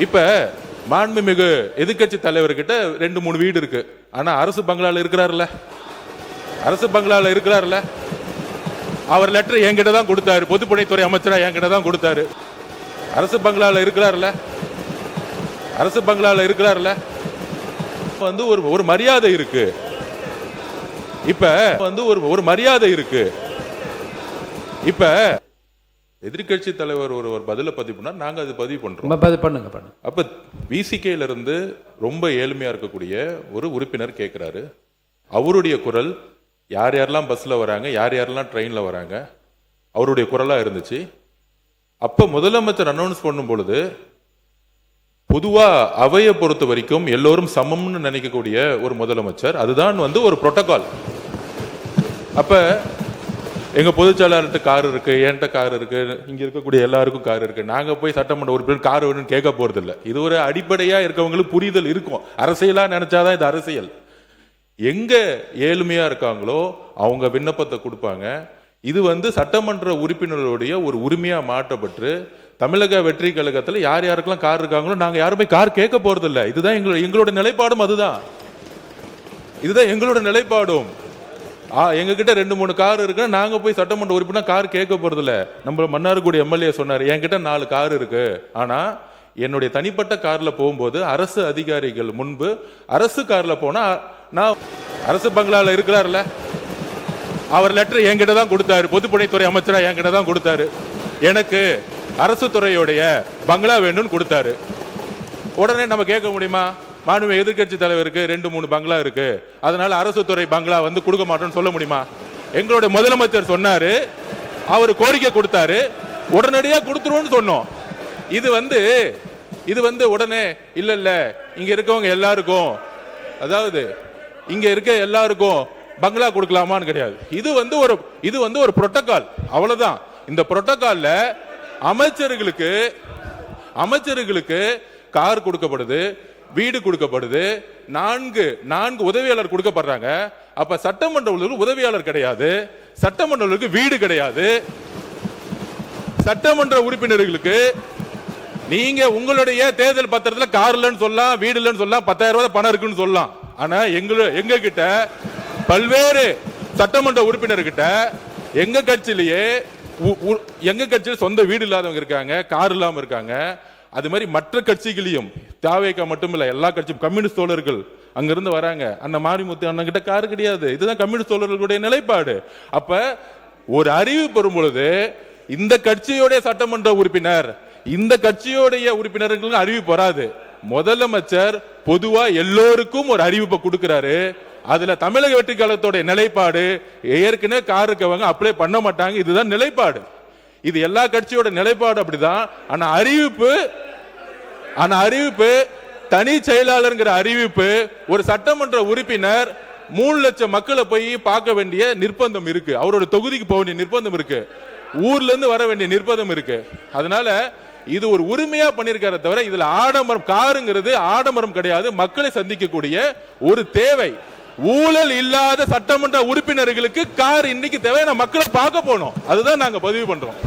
இப்ப மாண்புமிகு எதிர்கட்சி தலைவர்கிட்ட 2-3 வீடு இருக்கு. ஆனா அரசு பங்களால இருக்கிறாருல்ல, அரசு பங்களால இருக்கிறாருல்ல, அவர் லெட்டர் என்கிட்ட தான் கொடுத்தாரு. பொதுப்பணித்துறை அமைச்சரா என்கிட்ட தான் கொடுத்தாரு. அரசு பங்களால இருக்கிறாருல்ல, அரசு பங்களால இருக்கிறாருல்ல, வந்து ஒரு மரியாதை இருக்கு. இப்ப வந்து ஒரு மரியாதை இருக்கு. இப்ப எதிர்கட்சி தலைவர் ஒரு பதில பதிவு பண்ணா நாங்க அது பதிவு பண்றோம். அப்ப விசிகேல இருந்து ரொம்ப ஏழ்மையா இருக்கக்கூடிய ஒரு உறுப்பினர் கேட்கிறாரு. அவருடைய குரல் யார் யாரெல்லாம் பஸ்ல வராங்க, யார் யாரெல்லாம் ட்ரெயின்ல வராங்க, அவருடைய குரலா இருந்துச்சு. அப்ப முதலமைச்சர் அனௌன்ஸ் பண்ணும் பொழுது பொதுவா அவையை பொறுத்த வரைக்கும் எல்லோரும் சமம்னு நினைக்கக்கூடிய ஒரு முதலமைச்சர், அதுதான் வந்து ஒரு புரோட்டோகால். அப்ப எங்க பொதுச்செயலாளர்கிட்ட கார் இருக்கு, என்கிட்ட கார் இருக்கு, இங்க இருக்கக்கூடிய எல்லாருக்கும் கார் இருக்கு. நாங்க போய் சட்டமன்ற உறுப்பினர் கார் வேணும்னு கேட்க போறது இல்லை. இது ஒரு அடிப்படையா இருக்கவங்களுக்கு புரிதல் இருக்கும். அரசியலா நினைச்சாதான் இது அரசியல். எங்க ஏழ்மையா இருக்காங்களோ அவங்க விண்ணப்பத்தை கொடுப்பாங்க. இது வந்து சட்டமன்ற உறுப்பினர்களுடைய ஒரு உரிமையா மாற்றப்பட்டு தமிழக வெற்றி கழகத்துல யார் யாருக்கெல்லாம் கார் இருக்காங்களோ நாங்க யாருமே கார் கேட்க போறது இல்லை. இதுதான் எங்களோட நிலைப்பாடும். இதுதான் எங்களோட நிலைப்பாடும். எங்க கிட்ட 2-3 கார் இருக்கு, நாங்க போய் சட்டமன்ற உறுப்பினர் கார் கேட்க போறது இல்ல. நம்ம மன்னார்குடி எம்எல்ஏ சொன்னாரு, என்கிட்ட 4 கார் இருக்கு, ஆனா என்னுடைய தனிப்பட்ட கார்ல போகும்போது அரசு அதிகாரிகள் முன்பு அரசு கார்ல போனா நான் அரசு பங்களால இருக்கிறாருல, அவர் லெட்டர் என்கிட்ட தான் கொடுத்தாரு. பொதுப்பணித்துறை அமைச்சரா என்கிட்ட தான் கொடுத்தாரு. எனக்கு அரசு துறையுடைய பங்களா வேணும்னு கொடுத்தாரு. உடனே நம்ம கேட்க முடியுமா? மாண்புமிகு எதிர்கட்சி தலைவருக்கு 2-3 பங்களா இருக்கு, அதனால அரசு துறை பங்களா வந்து கொடுக்க மாட்டோம்னு சொல்ல முடியுமா? எங்களுடைய முதலமைச்சர் சொன்னாரு, அவர் கோரிக்கை கொடுத்தாரு, உடனடியா கொடுத்துருவோம்னு சொன்னோம். இது வந்து உடனே இல்ல இங்க இருக்கவங்க எல்லாருக்கும், அதாவது இங்க இருக்க எல்லாருக்கும் பங்களா கொடுக்கலாமான்னு கிடையாது. இது வந்து ஒரு புரோட்டோகால், அவ்வளவுதான். இந்த புரோட்டோகால்ல அமைச்சர்களுக்கு கார் கொடுக்கப்படுது, வீடு கொடுக்கப்படுது, 4 உதவியாளர் கொடுக்கப்படுறாங்க. அப்ப சட்டமன்ற உதவியாளர் கிடையாது, சட்டமன்ற வீடு கிடையாது. சட்டமன்ற உறுப்பினர்களுக்கு நீங்க உங்களுடைய தேர்தல் பத்திரத்தில் கார் இல்லைன்னு சொல்லலாம், வீடு இல்லைன்னு சொல்லலாம், 10,000 ரூபாய் பணம் இருக்குன்னு சொல்லலாம். ஆனா எங்க கிட்ட பல்வேறு சட்டமன்ற உறுப்பினர்கிட்ட எங்க கட்சியில சொந்த வீடு இல்லாதவங்க இருக்காங்க, கார் இல்லாம இருக்காங்க. அது மாதிரி மற்ற கட்சிகளையும், தாவேகா மட்டும் இல்ல, எல்லா கட்சியும், கம்யூனிஸ்ட் தோழர்கள் அங்கிருந்து வராங்க. அந்த மாரிமுத்து அண்ணன் கிட்ட கார் கிடையாது. இதுதான் கம்யூனிஸ்ட் தோழர்களுடைய நிலைப்பாடு. அப்ப ஒரு அறிவிப்பு வரும் பொழுது இந்த கட்சியோடைய சட்டமன்ற உறுப்பினர், இந்த கட்சியோடைய உறுப்பினர்களுக்கு அறிவிப்பு வராது. முதலமைச்சர் பொதுவா எல்லோருக்கும் ஒரு அறிவிப்பை கொடுக்கிறாரு. அதுல தமிழக வெற்றி கழகத்தோட நிலைப்பாடு, ஏற்கனவே கார் இருக்கவங்க அப்ளை பண்ண மாட்டாங்க, இதுதான் நிலைப்பாடு. இது எல்லா கட்சியோட நிலைப்பாடு அப்படிதான். ஆனா அறிவிப்பு தனி செயலாளர் அறிவிப்பு, ஒரு சட்டமன்ற உறுப்பினர் 3 லட்சம் மக்களை போய் பார்க்க வேண்டிய நிர்பந்தம் இருக்கு, அவரோட தொகுதிக்கு போக வேண்டிய நிர்பந்தம் இருக்கு, ஊர்ல இருந்து வர வேண்டிய நிர்பந்தம் இருக்கு. அதனால இது ஒரு உரிமையா பண்ணிருக்கார தவிர இதுல ஆடம்பரம், காருங்கிறது ஆடம்பரம் கிடையாது, மக்களை சந்திக்கக்கூடிய ஒரு தேவை. ஊழல் இல்லாத சட்டமன்ற உறுப்பினர்களுக்கு கார் இன்னைக்கு தேவை, மக்களை பார்க்க போனோம். அதுதான் நாங்க பதிவு பண்றோம்.